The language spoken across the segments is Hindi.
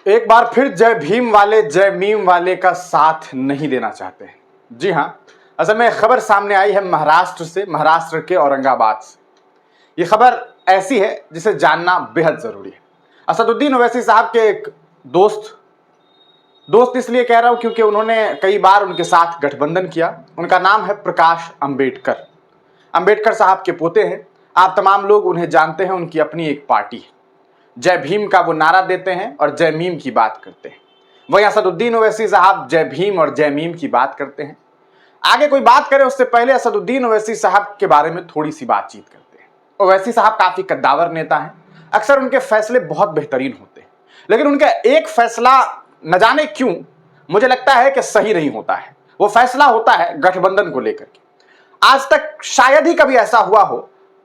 एक बार फिर जय भीम वाले जय मीम वाले का साथ नहीं देना चाहते हैं। जी हाँ, असल में खबर सामने आई है महाराष्ट्र से, महाराष्ट्र के औरंगाबाद से। ये खबर ऐसी है जिसे जानना बेहद जरूरी है। असदुद्दीन ओवैसी साहब के एक दोस्त इसलिए कह रहा हूं क्योंकि उन्होंने कई बार उनके साथ गठबंधन किया। उनका नाम है प्रकाश अंबेडकर। अंबेडकर साहब के पोते हैं। आप तमाम लोग उन्हें जानते हैं। उनकी अपनी एक पार्टी है। जय भीम का वो नारा देते हैं और जय मीम की बात करते हैं। वही असदुद्दीन ओवैसी साहब जय भीम और जय मीम की बात करते हैं। आगे कोई बात करे उससे पहले असदुद्दीन ओवैसी साहब के बारे में थोड़ी सी बातचीत करते हैं। ओवैसी साहब काफी कद्दावर नेता हैं। अक्सर उनके फैसले बहुत बेहतरीन होते हैं, लेकिन उनका एक फैसला न जाने क्यों मुझे लगता है कि सही नहीं होता है। वो फैसला होता है गठबंधन को लेकर के। आज तक शायद ही कभी ऐसा हुआ हो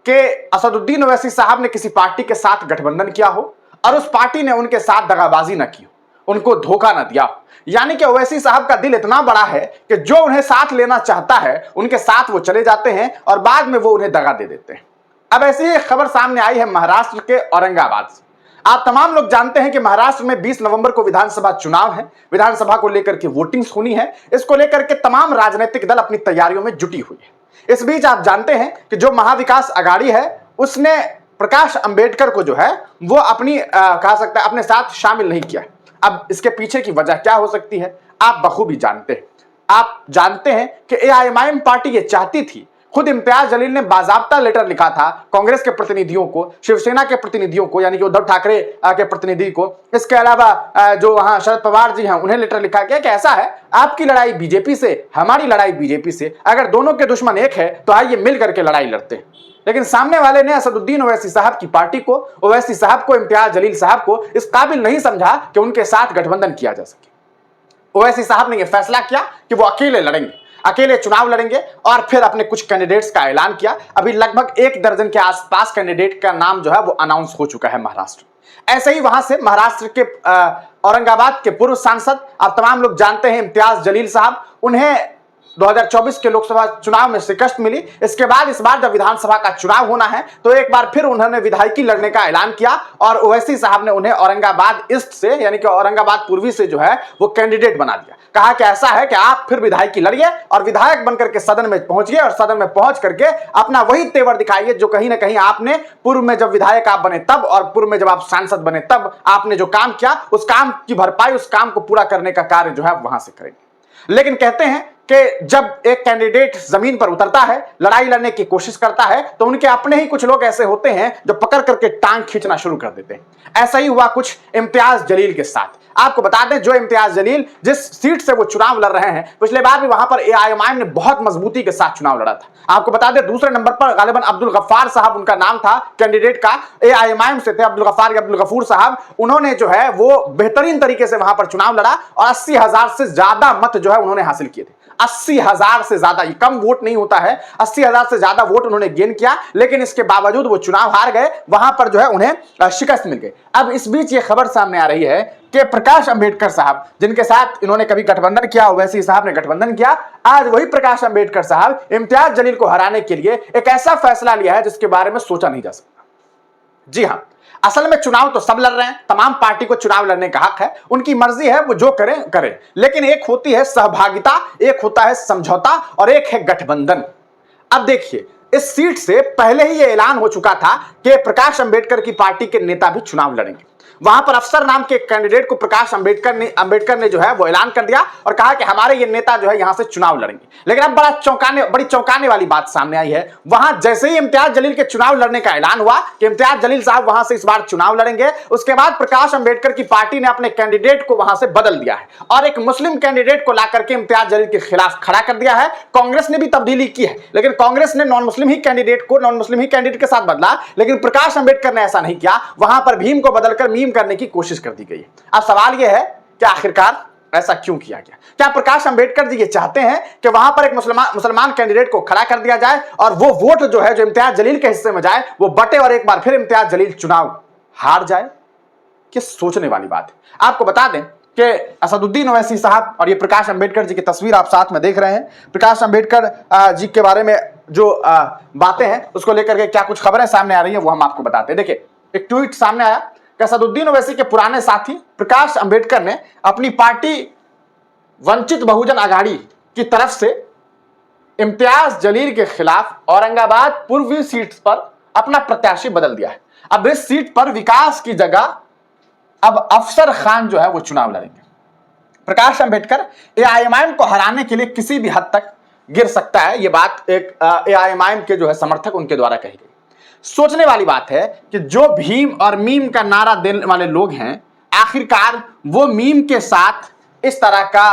कि असदुद्दीन ओवैसी साहब ने किसी पार्टी के साथ गठबंधन किया हो और उस पार्टी ने उनके साथ दगाबाजी न की हो, उनको धोखा न दिया हो। यानी कि ओवैसी साहब का दिल इतना बड़ा है कि जो उन्हें साथ लेना चाहता है उनके साथ वो चले जाते हैं और बाद में वो उन्हें दगा दे देते हैं। अब ऐसी ही खबर सामने आई है महाराष्ट्र के औरंगाबाद से। आप तमाम लोग जानते हैं कि महाराष्ट्र में 20 नवंबर को विधानसभा चुनाव है। विधानसभा को लेकर के वोटिंग होनी है। इसको लेकर के तमाम राजनीतिक दल अपनी तैयारियों में जुटी हुई है। इस बीच आप जानते हैं कि जो महाविकास अघाड़ी है उसने प्रकाश अंबेडकर को जो है वो अपनी कहा सकता है अपने साथ शामिल नहीं किया। अब इसके पीछे की वजह क्या हो सकती है आप बखूबी जानते हैं। आप जानते हैं कि एआईएमआईएम पार्टी ये चाहती थी। खुद इम्तियाज जलील ने बाजाब्ता लेटर लिखा था कांग्रेस के प्रतिनिधियों को, शिवसेना के प्रतिनिधियों को, यानी कि उद्धव ठाकरे के प्रतिनिधि को। इसके अलावा जो वहां शरद पवार जी हैं उन्हें लेटर लिखा गया कि ऐसा है, आपकी लड़ाई बीजेपी से, हमारी लड़ाई बीजेपी से, अगर दोनों के दुश्मन एक है तो आइए मिल करके लड़ाई लड़ते हैं। लेकिन सामने वाले ने असदुद्दीन ओवैसी साहब की पार्टी को, ओवैसी साहब को, इम्तियाज जलील साहब को इस काबिल नहीं समझा कि उनके साथ गठबंधन किया जा सके। ओवैसी साहब ने यह फैसला किया कि वो अकेले लड़ेंगे, अकेले चुनाव लड़ेंगे और फिर अपने कुछ कैंडिडेट्स का ऐलान किया। अभी लगभग 1 दर्जन के आसपास कैंडिडेट का नाम जो है वो अनाउंस हो चुका है महाराष्ट्र। ऐसे ही वहां से महाराष्ट्र के औरंगाबाद के पूर्व सांसद, आप तमाम लोग जानते हैं इम्तियाज जलील साहब, उन्हें 2024 के लोकसभा चुनाव में शिकस्त मिली। इसके बाद इस बार जब विधानसभा का चुनाव होना है तो एक बार फिर उन्होंने विधायकी लड़ने का ऐलान किया और ओवैसी साहब ने उन्हें औरंगाबाद ईस्ट से, यानी कि औरंगाबाद पूर्वी से जो है वो कैंडिडेट बना दिया। कहा कि ऐसा है कि आप फिर विधायकी लड़िए और विधायक बनकर के सदन में पहुंचिए और सदन में पहुंच करके अपना वही तेवर दिखाइए जो कहीं ना कहीं आपने पूर्व में जब विधायक आप बने तब और पूर्व में जब आप सांसद बने तब आपने जो काम किया उस काम की भरपाई, उस काम को पूरा करने का कार्य जो है वहां से करेंगे। लेकिन कहते हैं कि जब एक कैंडिडेट जमीन पर उतरता है, लड़ाई लड़ने की कोशिश करता है, तो उनके अपने ही कुछ लोग ऐसे होते हैं जो पकड़ करके टांग खींचना शुरू कर देते हैं। ऐसा ही हुआ कुछ इम्तियाज जलील के साथ। आपको बता दें, जो इम्तियाज जलील जिस सीट से वो चुनाव लड़ रहे हैं, पिछले बार भी वहां पर एआईएमआईएम ने बहुत मजबूती के साथ चुनाव लड़ा था। आपको बता दें, दूसरे नंबर पर गालिबन अब्दुल गफ्फार साहब उनका नाम था, कैंडिडेट का एआईएमआईएम से थे, अब्दुल गफ्फार या अब्दुल गफूर साहब। उन्होंने जो है वो बेहतरीन तरीके से वहां पर चुनाव लड़ा और 80,000 से ज्यादा मत जो है उन्होंने हासिल किए थे। 80,000 से ज्यादा, ये कम वोट नहीं होता है, 80,000 से ज्यादा वोट उन्होंने गेन किया। लेकिन इसके बावजूद वो चुनाव हार गए, वहां पर जो है उन्हें शिकस्त मिल गई। अब इस बीच ये खबर सामने आ रही है कि प्रकाश अंबेडकर साहब, जिनके साथ इन्होंने कभी गठबंधन किया, ओवैसी साहब ने गठबंधन किया, आज वही प्रकाश अंबेडकर साहब इम्तियाज जलील को हराने के लिए एक ऐसा फैसला लिया है जिसके बारे में सोचा नहीं जा सकता। जी हां, असल में चुनाव तो सब लड़ रहे हैं, तमाम पार्टी को चुनाव लड़ने का हक है, उनकी मर्जी है, वो जो करें। लेकिन एक होती है सहभागिता, एक होता है समझौता और एक है गठबंधन। अब देखिए, इस सीट से पहले ही यह ऐलान हो चुका था कि प्रकाश अंबेडकर की पार्टी के नेता भी चुनाव लड़ेंगे। वहां पर अफसर नाम के कैंडिडेट को प्रकाश अंबेडकर ने जो है वो ऐलान कर दिया और कहा कि हमारे ये नेता जो है यहां से चुनाव लड़ेंगे। लेकिन अब बड़ी चौंकाने वाली बात सामने आई है। वहां जैसे ही इम्तियाज जलील के चुनाव लड़ने का ऐलान हुआ कि इम्तियाज जलील साहब वहां से इस बार चुनाव लड़ेंगे, उसके बाद प्रकाश अंबेडकर की पार्टी ने अपने कैंडिडेट को वहां से बदल दिया है और एक मुस्लिम कैंडिडेट को लाकर के इम्तियाज जलील के खिलाफ खड़ा कर दिया है। कांग्रेस ने भी तब्दीली की है, लेकिन कांग्रेस ने नॉन मुस्लिम ही कैंडिडेट के साथ बदला, लेकिन प्रकाश अंबेडकर ने ऐसा नहीं किया। वहां पर भीम को बदलकर मीम करने की कोशिश कर दी गई है। अब सवाल यह है कि आखिरकार ऐसा क्यों किया गया? क्या प्रकाश अंबेडकर जी ये चाहते हैं कि वहां पर एक मुसलमान कैंडिडेट को खड़ा कर दिया जाए और वो वोट जो है जो इम्तियाज जलील के हिस्से में जाए वो बटे और एक बार फिर इम्तियाज जलील चुनाव हार जाए? कि सोचने वाली बात है। आपको बता दें कि असदुद्दीन ओवैसी साहब और ये प्रकाश अंबेडकर जी की तस्वीर आप साथ में देख रहे हैं। प्रकाश अंबेडकर जी के बारे में जो बातें हैं उसको लेकर के क्या कुछ खबरें सामने आ रही है वो हम आपको बताते हैं। देखिए, एक ट्वीट सामने आया कि असदुद्दीन ओवैसी के पुराने साथी प्रकाश अंबेडकर ने अपनी पार्टी वंचित बहुजन आघाड़ी की तरफ से इम्तियाज जलील के खिलाफ औरंगाबाद पूर्वी सीट पर अपना प्रत्याशी बदल दिया है। अब इस सीट पर विकास की जगह अब अफसर खान जो है वो चुनाव लड़ेंगे। प्रकाश अंबेडकर एआईएमआईएम को हराने के लिए किसी भी हद तक गिर सकता है, ये बात एक एआईएमआईएम के जो है समर्थक उनके द्वारा कही गई। सोचने वाली बात है कि जो भीम और मीम का नारा देने वाले लोग हैं, आखिरकार वो मीम के साथ इस तरह का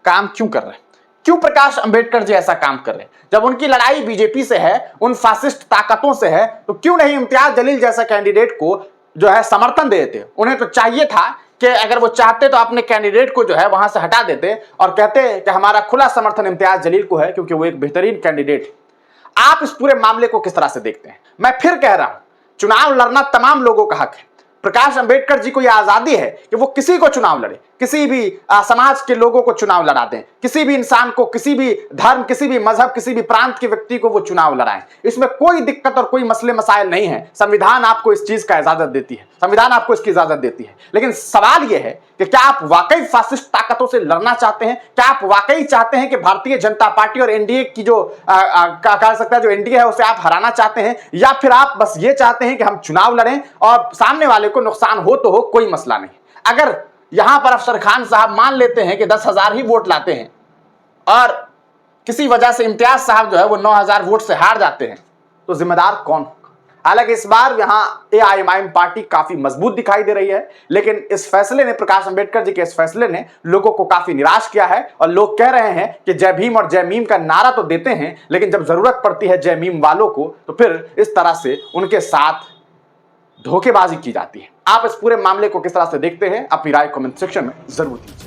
काम क्यों कर रहे हैं? क्यों प्रकाश अंबेडकर जी ऐसा काम कर रहे हैं? जब उनकी लड़ाई बीजेपी से है, उन फासिस्ट ताकतों से है, तो क्यों नहीं इम्तियाज जलील जैसा कैंडिडेट को जो है समर्थन दे देते? उन्हें तो चाहिए था कि अगर वो चाहते तो अपने कैंडिडेट को जो है वहां से हटा देते और कहते कि हमारा खुला समर्थन इम्तियाज जलील को है क्योंकि वो एक बेहतरीन कैंडिडेट है। आप इस पूरे मामले को किस तरह से देखते हैं? मैं फिर कह रहा हूं, चुनाव लड़ना तमाम लोगों का हक है। प्रकाश अंबेडकर जी को यह आजादी है कि वो किसी को चुनाव लड़े, किसी भी समाज के लोगों को चुनाव लड़ा दें, किसी भी इंसान को, किसी भी धर्म, किसी भी मजहब, किसी भी प्रांत के व्यक्ति को वो चुनाव लड़ाएं। इसमें कोई दिक्कत और कोई मसले मसाइल नहीं है। संविधान आपको इस चीज का इजाजत देती है, संविधान आपको इसकी इजाजत देती है। लेकिन सवाल यह है कि क्या आप वाकई फासिस्ट ताकतों से लड़ना चाहते हैं? क्या आप वाकई चाहते हैं कि भारतीय जनता पार्टी और एनडीए की जो कह सकता है जो एनडीए है उसे आप हराना चाहते हैं, या फिर आप बस ये चाहते हैं कि हम चुनाव लड़ें और सामने वाले को नुकसान हो तो हो, कोई मसला नहीं। अगर यहां पर अफसर खान साहब मान लेते हैं कि 10,000 ही वोट लाते हैं और किसी वजह से इम्तियाज साहब जो है वो 9,000 वोट से हार जाते हैं, तो जिम्मेदार कौन? हालांकि इस बार यहां एआईएमआईएम पार्टी काफी मजबूत दिखाई दे रही है, लेकिन इस फैसले ने, प्रकाश अंबेडकर जी के इस फैसले ने लोगों को काफी निराश किया है। और लोग कह रहे हैं कि जय भीम और जय मीम का नारा तो देते हैं, लेकिन जब जरूरत पड़ती है जय मीम वालों को, तो फिर इस तरह से उनके साथ धोखेबाजी की जाती है। आप इस पूरे मामले को किस तरह से देखते हैं? अपनी राय कमेंट सेक्शन में जरूर दीजिए।